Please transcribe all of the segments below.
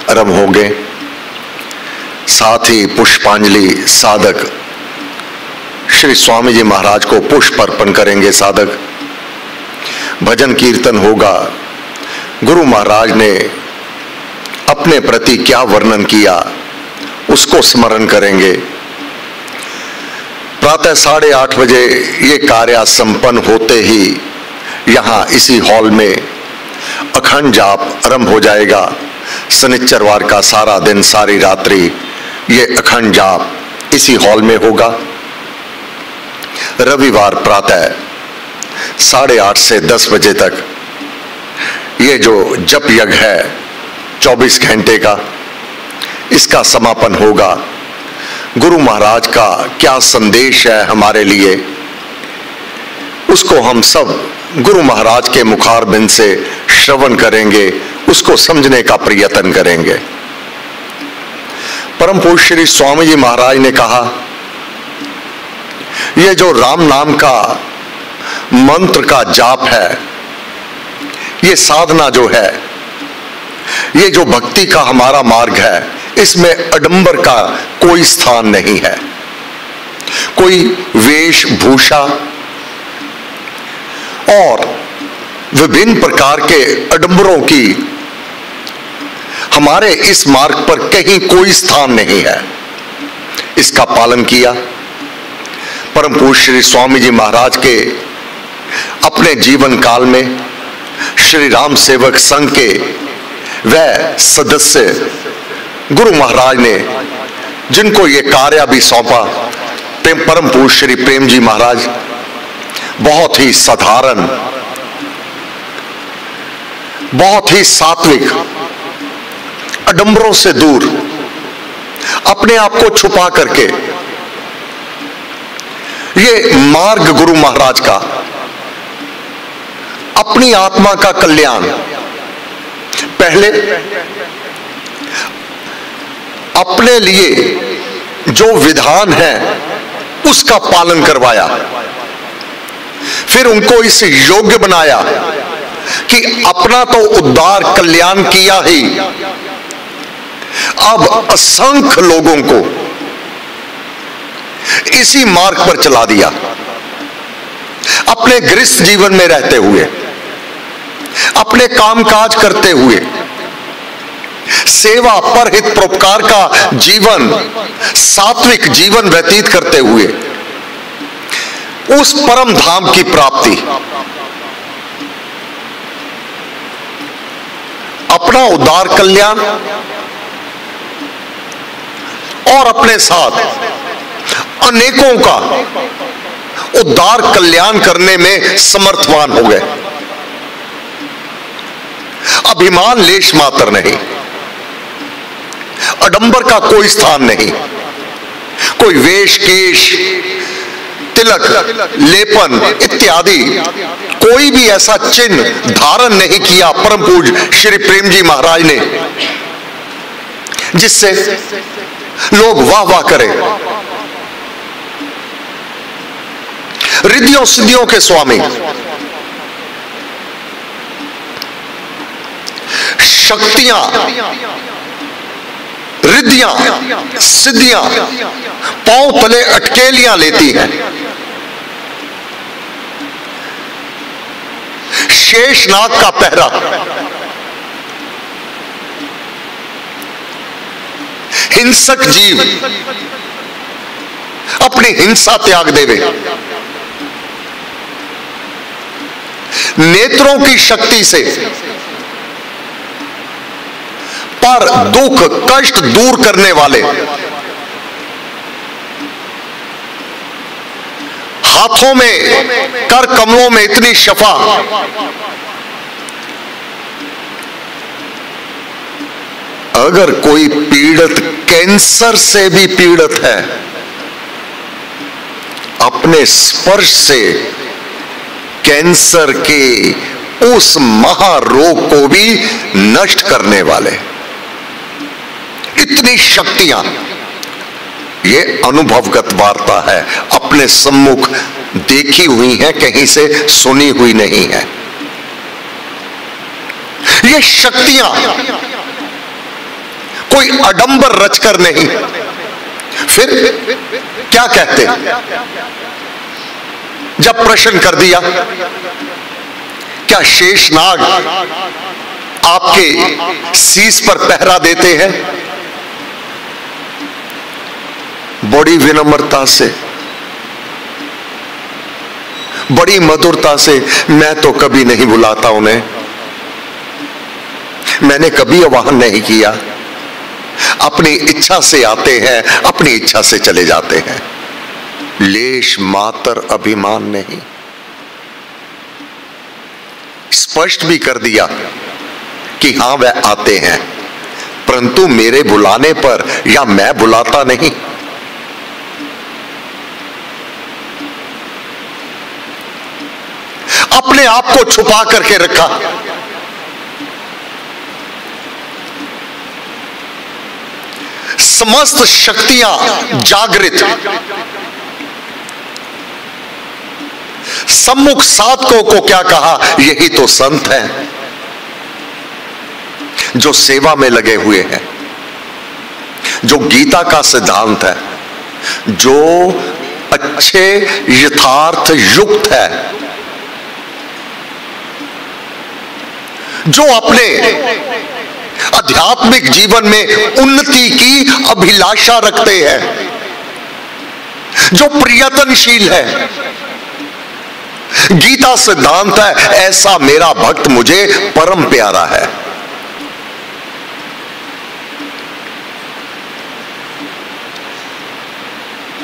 आरंभ होंगे। साथ ही पुष्पांजलि साधक श्री स्वामी जी महाराज को पुष्प अर्पण करेंगे। साधक भजन कीर्तन होगा। गुरु महाराज ने अपने प्रति क्या वर्णन किया उसको स्मरण करेंगे। प्रातः 8:30 बजे ये कार्य संपन्न होते ही यहाँ इसी हॉल में अखंड जाप आरंभ हो जाएगा। शनिचरवार का सारा दिन सारी रात्रि ये अखंड जाप इसी हॉल में होगा। रविवार प्रातः 8:30 से 10 बजे तक ये जो जप यज्ञ है 24 घंटे का, इसका समापन होगा। गुरु महाराज का क्या संदेश है हमारे लिए, उसको हम सब गुरु महाराज के मुखारबिंद से श्रवण करेंगे, उसको समझने का प्रयत्न करेंगे। परम पूज्य श्री स्वामी जी महाराज ने कहा, ये जो राम नाम का मंत्र का जाप है, ये साधना जो है, ये जो भक्ति का हमारा मार्ग है, इसमें अडंबर का कोई स्थान नहीं है। कोई वेशभूषा और विभिन्न प्रकार के अडंबरों की हमारे इस मार्ग पर कहीं कोई स्थान नहीं है। इसका पालन किया। परम पूज्य श्री स्वामी जी महाराज के अपने जीवन काल में श्री राम सेवक संघ के वह सदस्य गुरु महाराज ने जिनको ये कार्य भी सौंपा, परम पूज्य श्री प्रेम जी महाराज बहुत ही साधारण, बहुत ही सात्विक, अडंबरों से दूर, अपने आप को छुपा करके ये मार्ग गुरु महाराज का, अपनी आत्मा का कल्याण, पहले अपने लिए जो विधान है उसका पालन करवाया, फिर उनको इस योग्य बनाया कि अपना तो उद्धार कल्याण किया ही, अब असंख्य लोगों को इसी मार्ग पर चला दिया। अपने गृहस्थ जीवन में रहते हुए, अपने कामकाज करते हुए, सेवा परहित परोपकार का जीवन, सात्विक जीवन व्यतीत करते हुए उस परम धाम की प्राप्ति, अपना उद्धार कल्याण और अपने साथ अनेकों का उद्धार कल्याण करने में समर्थवान हो गए। अभिमान लेश मात्र नहीं, अडंबर का कोई स्थान नहीं, कोई वेश केश तिलक लेपन इत्यादि कोई भी ऐसा चिन्ह धारण नहीं किया परम पूज्य श्री प्रेम जी महाराज ने जिससे लोग वाह वाह करें। रिद्धियों सिद्धियों के स्वामी, शक्तियां, रिद्धियां सिद्धियां पांव तले अटकेलियां लेती हैं। शेषनाग का पहरा, हिंसक जीव अपनी हिंसा त्याग देवे, नेत्रों की शक्ति से पर दुख कष्ट दूर करने वाले, हाथों में कर कमलों में इतनी शफा, अगर कोई पीड़ित कैंसर से भी पीड़ित है, अपने स्पर्श से कैंसर के उस महारोग को भी नष्ट करने वाले, इतनी शक्तियां, ये अनुभवगत वार्ता है, अपने सम्मुख देखी हुई है, कहीं से सुनी हुई नहीं है। ये शक्तियां कोई अडंबर रचकर नहीं। फिर क्या कहते? जब प्रश्न कर दिया, क्या शेषनाग आपके शीश पर पहरा देते हैं? बड़ी विनम्रता से, बड़ी मधुरता से, मैं तो कभी नहीं बुलाता उन्हें, मैंने कभी आह्वान नहीं किया, अपनी इच्छा से आते हैं, अपनी इच्छा से चले जाते हैं, लेश मात्र अभिमान नहीं। स्पष्ट भी कर दिया कि हां वह आते हैं, परंतु मेरे बुलाने पर या मैं बुलाता नहीं। अपने आप को छुपा करके रखा। समस्त शक्तियां जागृत, सम्मुख साधकों को क्या कहा? यही तो संत हैं जो सेवा में लगे हुए हैं, जो गीता का सिद्धांत है, जो अच्छे यथार्थ युक्त है, जो अपने आध्यात्मिक जीवन में उन्नति की अभिलाषा रखते हैं, जो प्रयत्नशील है। गीता सिद्धांत है, ऐसा मेरा भक्त मुझे परम प्यारा है।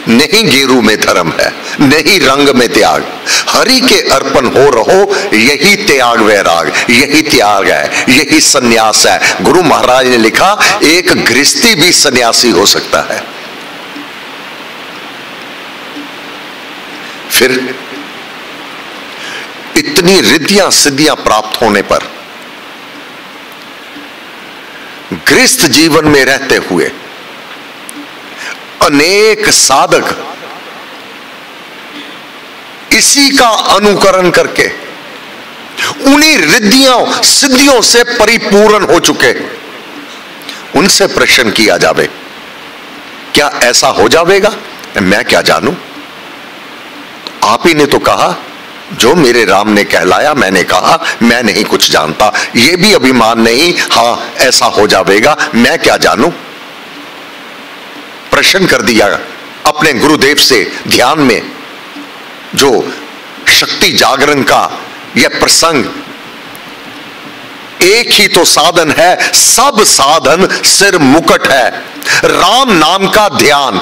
नहीं गेरू में धर्म है, नहीं रंग में त्याग, हरि के अर्पण हो रहो, यही त्याग वैराग, यही त्याग है, यही सन्यास है। गुरु महाराज ने लिखा, एक गृहस्थी भी सन्यासी हो सकता है। फिर इतनी रिद्धियां सिद्धियां प्राप्त होने पर गृहस्थ जीवन में रहते हुए अनेक साधक इसी का अनुकरण करके उन्हीं रिद्धियों सिद्धियों से परिपूर्ण हो चुके, उनसे प्रश्न किया जावे, क्या ऐसा हो जाएगा? मैं क्या जानूं, आप ही ने तो कहा, जो मेरे राम ने कहलाया मैंने कहा, मैं नहीं कुछ जानता, यह भी अभिमान नहीं, हां ऐसा हो जाएगा, मैं क्या जानूं। प्रश्न कर दिया अपने गुरुदेव से ध्यान में, जो शक्ति जागरण का यह प्रसंग, एक ही तो साधन है, सब साधन सिर मुकुट है, राम नाम का ध्यान,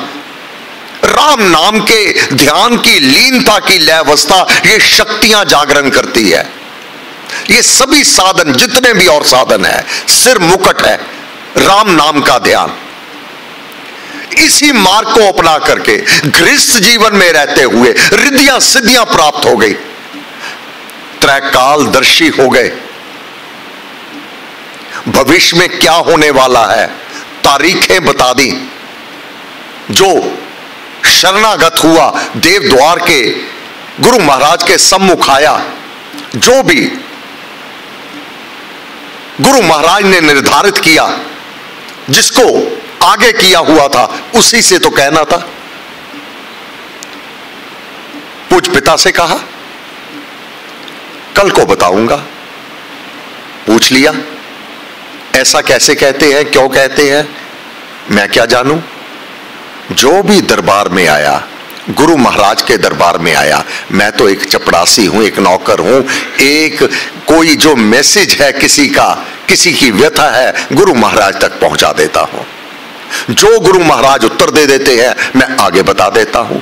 राम नाम के ध्यान की लीनता की लय अवस्था, ये शक्तियां जागरण करती है। ये सभी साधन जितने भी और साधन है, सिर मुकुट है राम नाम का ध्यान। इसी मार्ग को अपना करके गृहस्थ जीवन में रहते हुए रिद्धियां सिद्धियां प्राप्त हो गई, त्रैकालदर्शी हो गए, भविष्य में क्या होने वाला है तारीखें बता दी। जो शरणागत हुआ, देव द्वार के गुरु महाराज के सम्मुख आया, जो भी गुरु महाराज ने निर्धारित किया, जिसको आगे किया हुआ था, उसी से तो कहना था। पूज पिता से कहा कल को बताऊंगा, पूछ लिया ऐसा कैसे कहते हैं, क्यों कहते हैं, मैं क्या जानूं। जो भी दरबार में आया, गुरु महाराज के दरबार में आया, मैं तो एक चपड़ासी हूं, एक नौकर हूं, एक कोई जो मैसेज है किसी का, किसी की व्यथा है, गुरु महाराज तक पहुंचा देता हूं। जो गुरु महाराज उत्तर दे देते हैं मैं आगे बता देता हूं,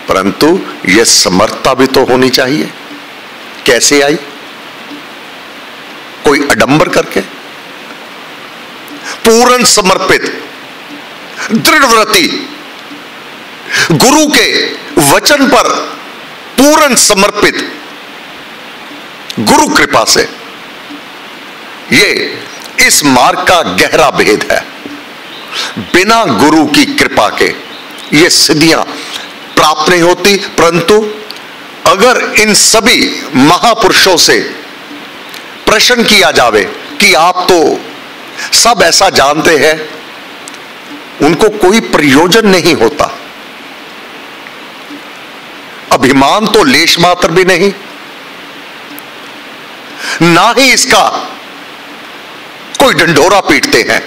परंतु यह समर्थता भी तो होनी चाहिए। कैसे आई? कोई अडंबर करके, पूर्ण समर्पित, दृढ़व्रती, गुरु के वचन पर पूर्ण समर्पित, गुरु कृपा से। ये इस मार्ग का गहरा भेद है। बिना गुरु की कृपा के ये सिद्धियां प्राप्त नहीं होती, परंतु अगर इन सभी महापुरुषों से प्रश्न किया जावे कि आप तो सब ऐसा जानते हैं, उनको कोई प्रयोजन नहीं होता। अभिमान तो लेश मात्र भी नहीं, ना ही इसका कोई ढंढोरा पीटते हैं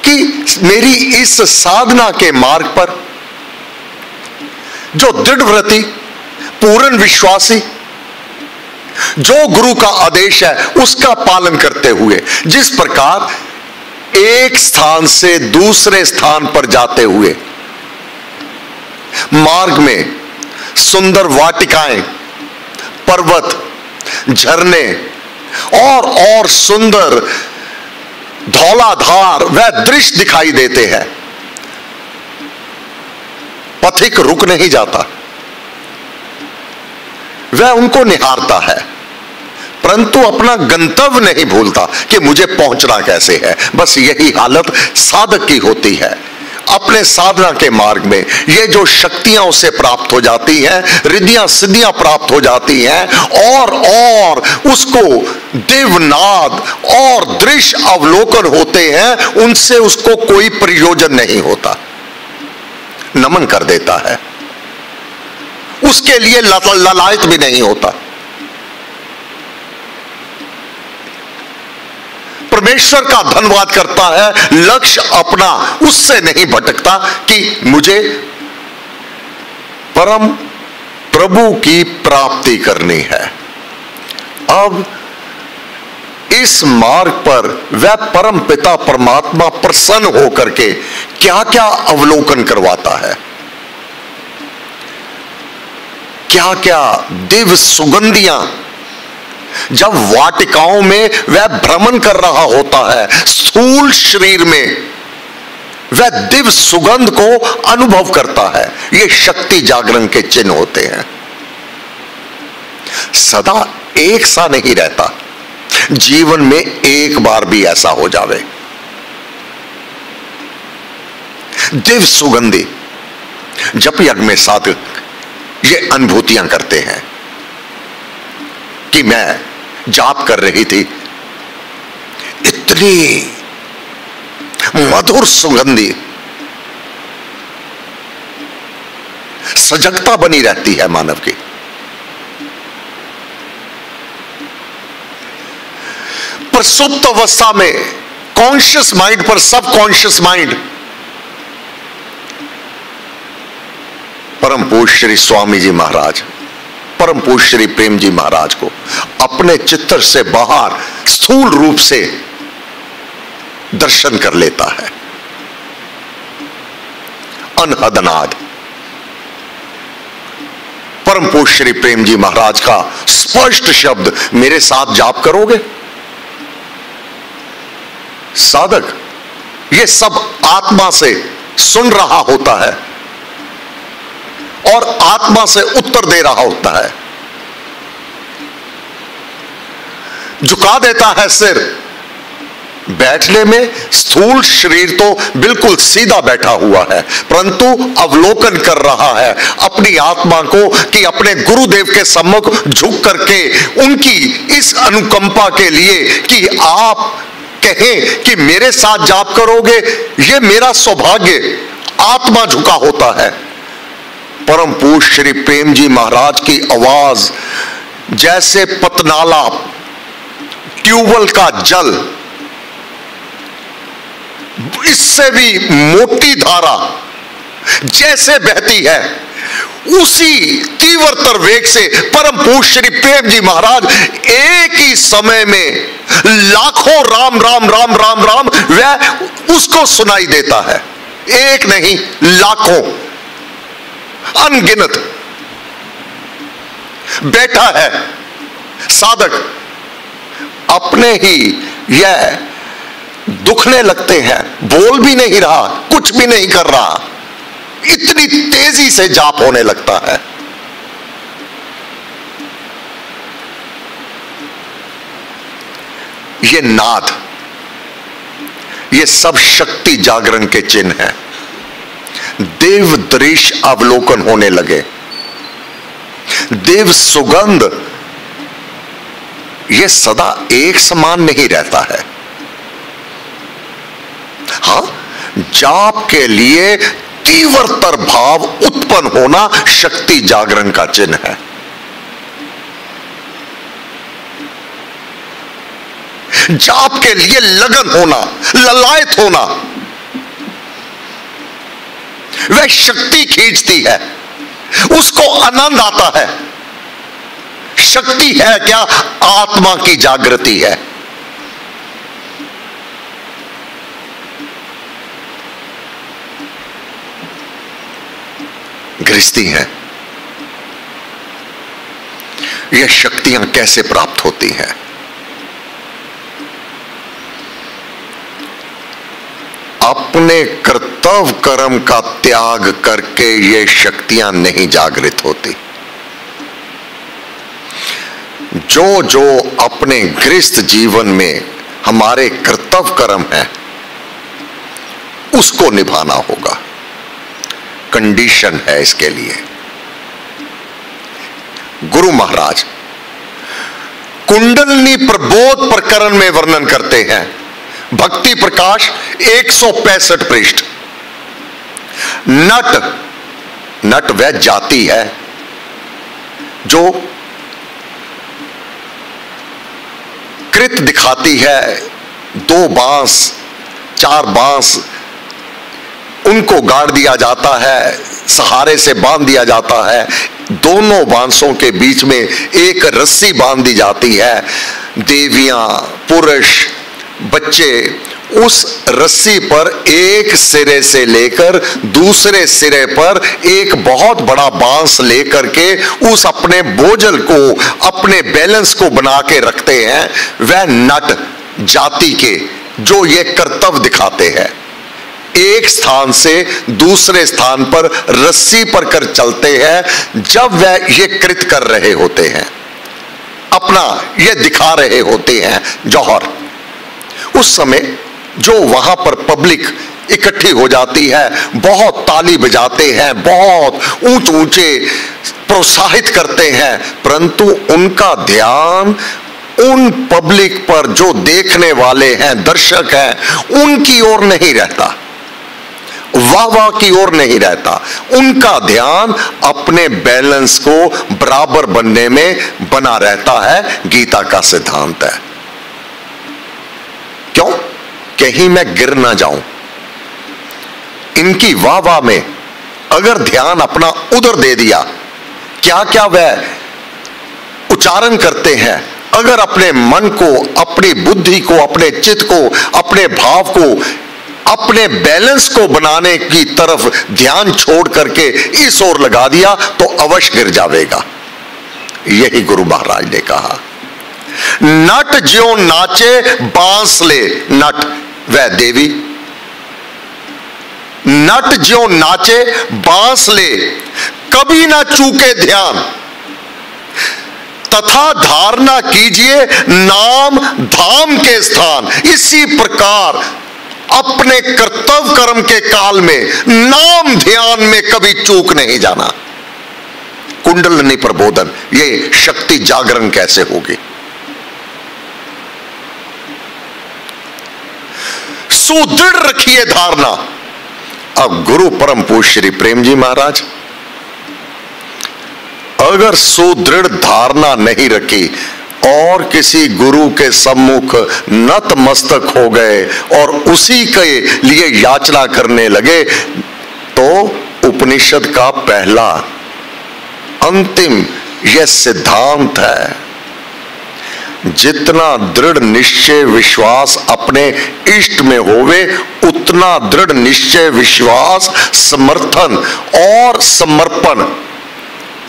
कि मेरी इस साधना के मार्ग पर जो दृढ़व्रती, पूर्ण विश्वासी, जो गुरु का आदेश है उसका पालन करते हुए, जिस प्रकार एक स्थान से दूसरे स्थान पर जाते हुए मार्ग में सुंदर वाटिकाएं, पर्वत, झरने और सुंदर धौलाधार वह दृश्य दिखाई देते हैं, पथिक रुक नहीं जाता, वह उनको निहारता है, परंतु अपना गंतव्य नहीं भूलता कि मुझे पहुंचना कैसे है। बस यही हालत साधक की होती है। अपने साधना के मार्ग में ये जो शक्तियां उसे प्राप्त हो जाती हैं, रिद्धियां सिद्धियां प्राप्त हो जाती हैं, और उसको दिव्यनाद और दृश्य अवलोकन होते हैं, उनसे उसको कोई प्रयोजन नहीं होता, नमन कर देता है, उसके लिए ललायत भी नहीं होता। परमेश्वर का धन्यवाद करता है, लक्ष्य अपना उससे नहीं भटकता कि मुझे परम प्रभु की प्राप्ति करनी है। अब इस मार्ग पर वह परम पिता परमात्मा प्रसन्न होकर के क्या क्या अवलोकन करवाता है, क्या क्या दिव्य सुगंधियां जब वाटिकाओं में वह भ्रमण कर रहा होता है, स्थूल शरीर में वह दिव्य सुगंध को अनुभव करता है। ये शक्ति जागरण के चिन्ह होते हैं। सदा एक सा नहीं रहता, जीवन में एक बार भी ऐसा हो जावे। दिव्य सुगंधी जप यज्ञ में साधक ये अनुभूतियां करते हैं कि मैं जाप कर रही थी, इतनी मधुर सुगंधी सजगता बनी रहती है मानव की। पर सुप्त अवस्था में कॉन्शियस माइंड पर सब कॉन्शियस माइंड परम पूज्य श्री स्वामी जी महाराज, परम पूज्य श्री प्रेम जी महाराज को अपने चित्त से बाहर स्थूल रूप से दर्शन कर लेता है। अनहदनाद परम पूज्य श्री प्रेम जी महाराज का स्पष्ट शब्द, मेरे साथ जाप करोगे? साधक ये सब आत्मा से सुन रहा होता है और आत्मा से उत्तर दे रहा होता है, झुका देता है सिर। बैठने में स्थूल शरीर तो बिल्कुल सीधा बैठा हुआ है, परंतु अवलोकन कर रहा है अपनी आत्मा को कि अपने गुरुदेव के सम्मुख झुक करके उनकी इस अनुकंपा के लिए कि आप कहें कि मेरे साथ जाप करोगे, ये मेरा सौभाग्य। आत्मा झुका होता है। परम पूज्य श्री प्रेम जी महाराज की आवाज जैसे पतनाला ट्यूबवेल का जल, इससे भी मोटी धारा जैसे बहती है, उसी तीव्रतर वेग से परम पूज्य श्री प्रेम जी महाराज एक ही समय में लाखों राम राम राम राम राम वह उसको सुनाई देता है। एक नहीं, लाखों, अनगिनत बैठा है साधक। अपने ही यह दुखने लगते हैं, बोल भी नहीं रहा, कुछ भी नहीं कर रहा, इतनी तेजी से जाप होने लगता है। ये नाद, ये सब शक्ति जागरण के चिन्ह हैं। देव दृश्य अवलोकन होने लगे, देव सुगंध ये सदा एक समान नहीं रहता है। जाप के लिए तीव्रतर भाव उत्पन्न होना शक्ति जागरण का चिन्ह है। जाप के लिए लगन होना, ललायत होना, वह शक्ति खींचती है, उसको आनंद आता है। शक्ति है क्या? आत्मा की जागृति है। गृहस्थी है। यह शक्तियां कैसे प्राप्त होती हैं? अपने कर्तव्य कर्म का त्याग करके ये शक्तियां नहीं जागृत होती। जो जो अपने गृहस्थ जीवन में हमारे कर्तव्य कर्म है उसको निभाना होगा, कंडीशन है इसके लिए। गुरु महाराज कुंडलिनी प्रबोध प्रकरण में वर्णन करते हैं, भक्ति प्रकाश 165 पृष्ठ। नट वह जाति है जो कृत दिखाती है, 2 बांस 4 बांस उनको गाड़ दिया जाता है, सहारे से बांध दिया जाता है, दोनों बांसों के बीच में एक रस्सी बांध दी जाती है। देवियां, पुरुष, बच्चे उस रस्सी पर एक सिरे से लेकर दूसरे सिरे पर एक बहुत बड़ा बांस लेकर के उस अपने बोझल को, अपने बैलेंस को बना के रखते हैं। वह नट जाति के जो ये कर्तव्य दिखाते हैं, एक स्थान से दूसरे स्थान पर रस्सी पर कर चलते हैं। जब वह ये कृत कर रहे होते हैं, अपना ये दिखा रहे होते हैं जौहर, उस समय जो वहां पर पब्लिक इकट्ठी हो जाती है, बहुत ताली बजाते हैं, बहुत ऊंचे ऊंचे प्रोत्साहित करते हैं, परंतु उनका ध्यान उन पब्लिक पर जो देखने वाले हैं, दर्शक हैं, उनकी ओर नहीं रहता, वाह वाह की ओर नहीं रहता। उनका ध्यान अपने बैलेंस को बराबर बनने में बना रहता है। गीता का सिद्धांत है। क्यों? कहीं मैं गिर ना जाऊं। इनकी वाह वाह में अगर ध्यान अपना उधर दे दिया, क्या क्या वह उच्चारण करते हैं, अगर अपने मन को, अपनी बुद्धि को, अपने चित्त को, अपने भाव को, अपने बैलेंस को बनाने की तरफ ध्यान छोड़ करके इस ओर लगा दिया तो अवश्य गिर जाएगा। यही गुरु महाराज ने कहा, नट ज्यों नाचे बांस ले। नट वह देवी, नट ज्यों नाचे बांस ले, कभी ना चूके ध्यान, तथा धारणा कीजिए नाम धाम के स्थान। इसी प्रकार अपने कर्तव्य कर्म के काल में नाम ध्यान में कभी चूक नहीं जाना। कुंडलिनी प्रबोधन, ये शक्ति जागरण कैसे होगी? सुदृढ़ रखिए धारणा। अब गुरु परम पूज्य श्री प्रेम जी महाराज अगर सुदृढ़ धारणा नहीं रखी और किसी गुरु के सम्मुख नतमस्तक हो गए और उसी के लिए याचना करने लगे तो उपनिषद का पहला अंतिम यह सिद्धांत है, जितना दृढ़ निश्चय विश्वास अपने इष्ट में होवे, उतना दृढ़ निश्चय विश्वास, समर्थन और समर्पण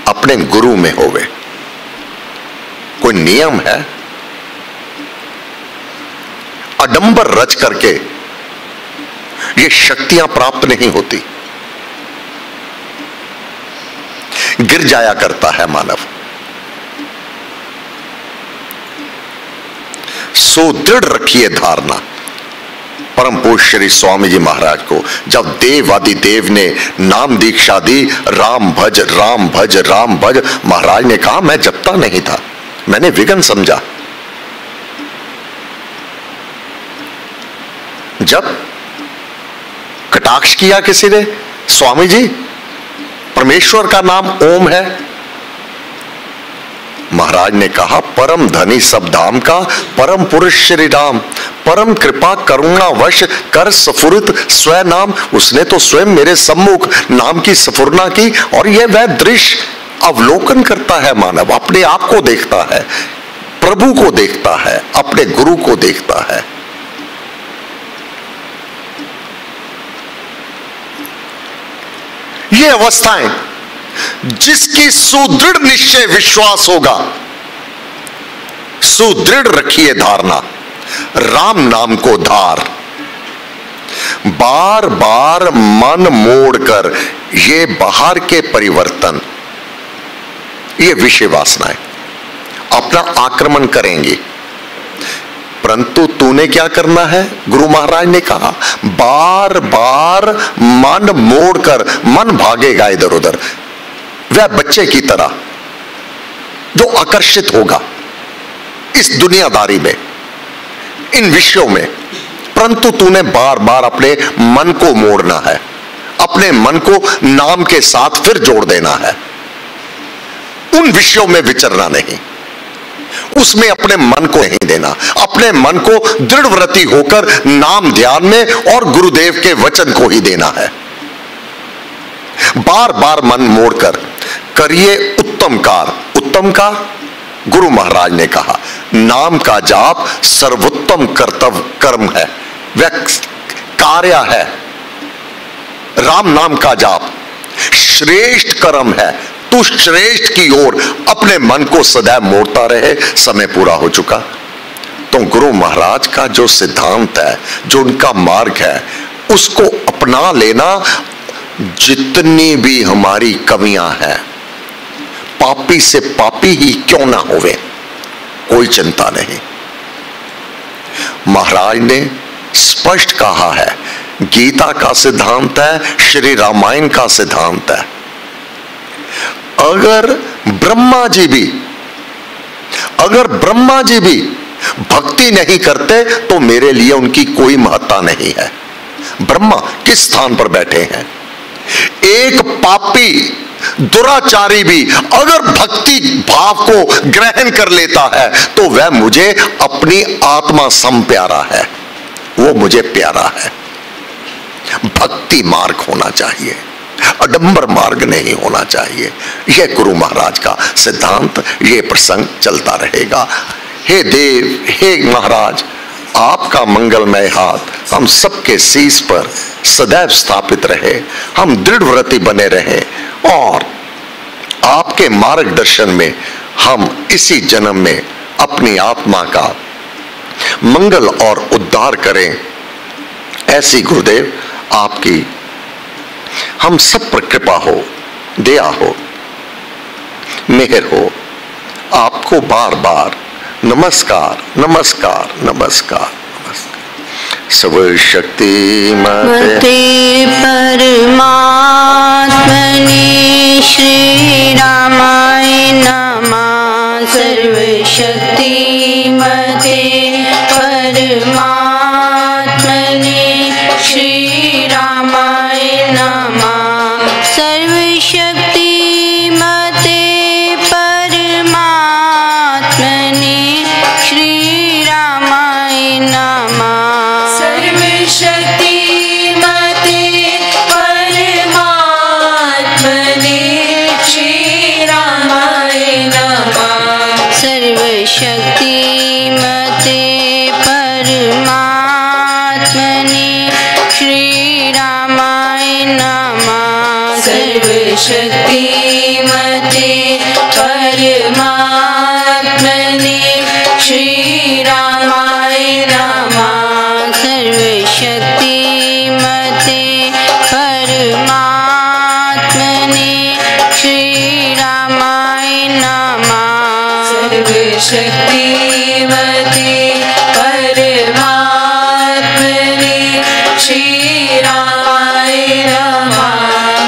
अपने गुरु में होवे। कोई नियम है? आडंबर रच करके ये शक्तियां प्राप्त नहीं होती, गिर जाया करता है मानव। सुदृढ़ रखिए धारणा। परम पूज्य श्री स्वामी जी महाराज को जब देवादि देव ने नाम दीक्षा दी, राम भज राम भज राम भज, महाराज ने कहा मैं जपता नहीं था, मैंने विघ्न समझा। जब कटाक्ष किया किसी ने, स्वामी जी परमेश्वर का नाम ओम है। महाराज ने कहा, परम धनी सब धाम का परम पुरुष श्री राम, परम कृपा करुणा वश कर सफुरत स्वयं नाम। उसने तो स्वयं मेरे सम्मुख नाम की सफुरना की, और यह वह दृश्य अवलोकन करता है। मानव अपने आप को देखता है, प्रभु को देखता है, अपने गुरु को देखता है। ये अवस्थाएं जिसकी सुदृढ़ निश्चय विश्वास होगा, सुदृढ़ रखिए धारणा, राम नाम को धार, बार बार मन मोड़कर ये बाहर के परिवर्तन, ये विषय वासनाएं अपना आक्रमण करेंगी। परंतु तूने क्या करना है? गुरु महाराज ने कहा, बार बार मन मोड़कर, मन भागेगा इधर उधर, वह बच्चे की तरह जो आकर्षित होगा इस दुनियादारी में, इन विषयों में। परंतु तूने बार बार अपने मन को मोड़ना है, अपने मन को नाम के साथ फिर जोड़ देना है। उन विषयों में विचरना नहीं, उसमें अपने मन को नहीं देना, अपने मन को दृढ़व्रती होकर नाम ध्यान में और गुरुदेव के वचन को ही देना है। बार बार मन मोड़कर करिए उत्तम कार। उत्तम कार गुरु महाराज ने कहा, नाम का जाप सर्वोत्तम कर्तव्य कर्म है, वह कार्य है। राम नाम का जाप श्रेष्ठ कर्म है। तू श्रेष्ठ की ओर अपने मन को सदैव मोड़ता रहे। समय पूरा हो चुका। तो गुरु महाराज का जो सिद्धांत है, जो उनका मार्ग है, उसको अपना लेना। जितनी भी हमारी कमियां हैं, पापी से पापी ही क्यों ना होवे, कोई चिंता नहीं। महाराज ने स्पष्ट कहा है, गीता का सिद्धांत है, श्री रामायण का सिद्धांत है। अगर ब्रह्मा जी भी भक्ति नहीं करते तो मेरे लिए उनकी कोई महत्ता नहीं है। ब्रह्मा किस स्थान पर बैठे हैं? एक पापी दुराचारी भी अगर भक्ति भाव को ग्रहण कर लेता है तो वह मुझे अपनी आत्मा सम प्यारा है, वो मुझे प्यारा है। भक्ति मार्ग होना चाहिए, अडंबर मार्ग नहीं होना चाहिए। यह गुरु महाराज का सिद्धांत, यह प्रसंग चलता रहेगा। हे देव, हे महाराज, आपका मंगलमय हाथ हम सबके शीश पर सदैव स्थापित रहे, हम दृढ़व्रती बने रहे और आपके मार्गदर्शन में हम इसी जन्म में अपनी आत्मा का मंगल और उद्धार करें। ऐसी गुरुदेव आपकी हम सब पर कृपा हो, दया हो, मेहर हो। आपको बार बार नमस्कार, नमस्कार, नमस्कार, नमस्कार। सब शक्ति मते परमात्मने श्री रामाय नमः। सर्व शक्ति मते परमात्मने श्री रामाय नमः। सर्व शक्ति मते परमात्मने श्री रामाय नमः। सर्व शक्ति मते परमात्मने श्री रामाय नमः। सर्व शक्ति मते परमात्मने श्री रामाय नमः। सर्व शक्ति मते परमात्मने श्री रामाय नमः। सर्व शक्ति मते परमात्मने श्री रामाय नमः। सर्व शक्ति मते परमात्मने श्री रामाय नमः।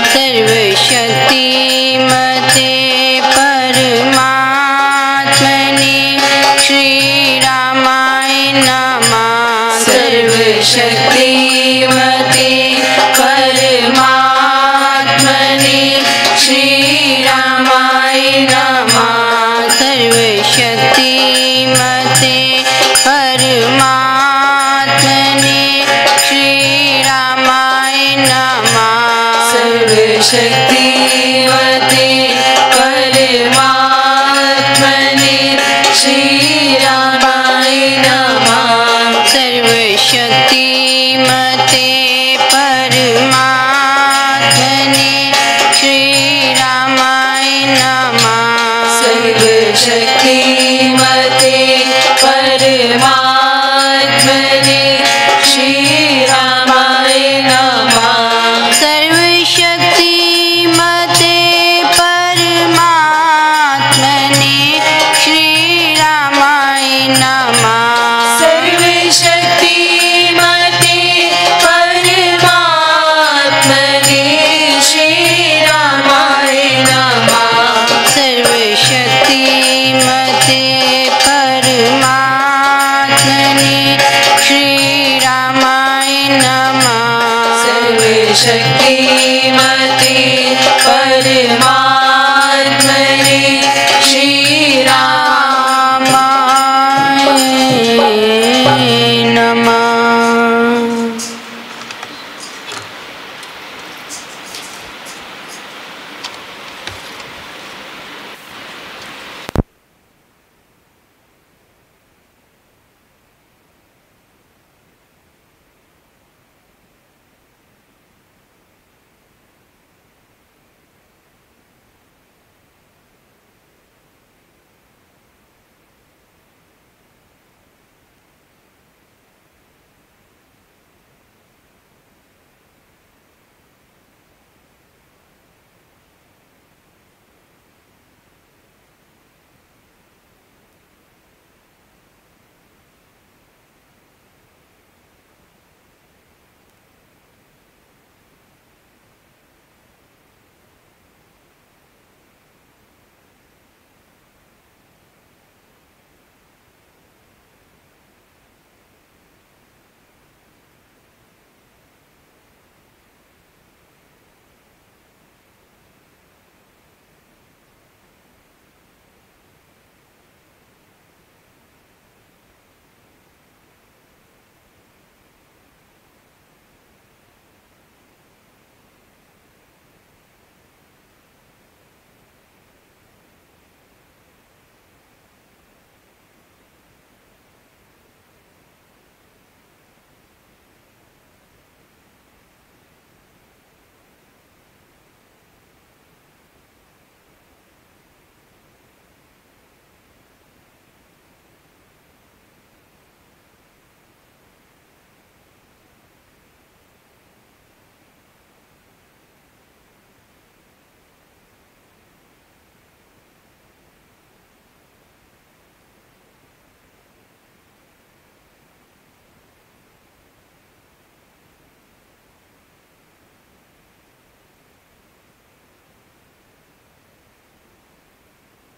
सर्व शक्ति मते परमात्मने श्री रामाय नमः। सर्व शक्ति मते सर्वशक्तिमते परमात्मने श्रीरामाय नमः। सर्वशक्तिमते परमात्मने श्रीरामाय नमः। सर्वशक्तिमते परमात्मने श्रीरामाय नमः। सर्वशक्तिमते परमात्मने श्रीरामाय नमः। सर्वशक्तिमते परमात्मने श्रीरामाय नमः। सर्वशक्तिमते परमात्मने श्रीरामाय नमः। सर्वशक्ति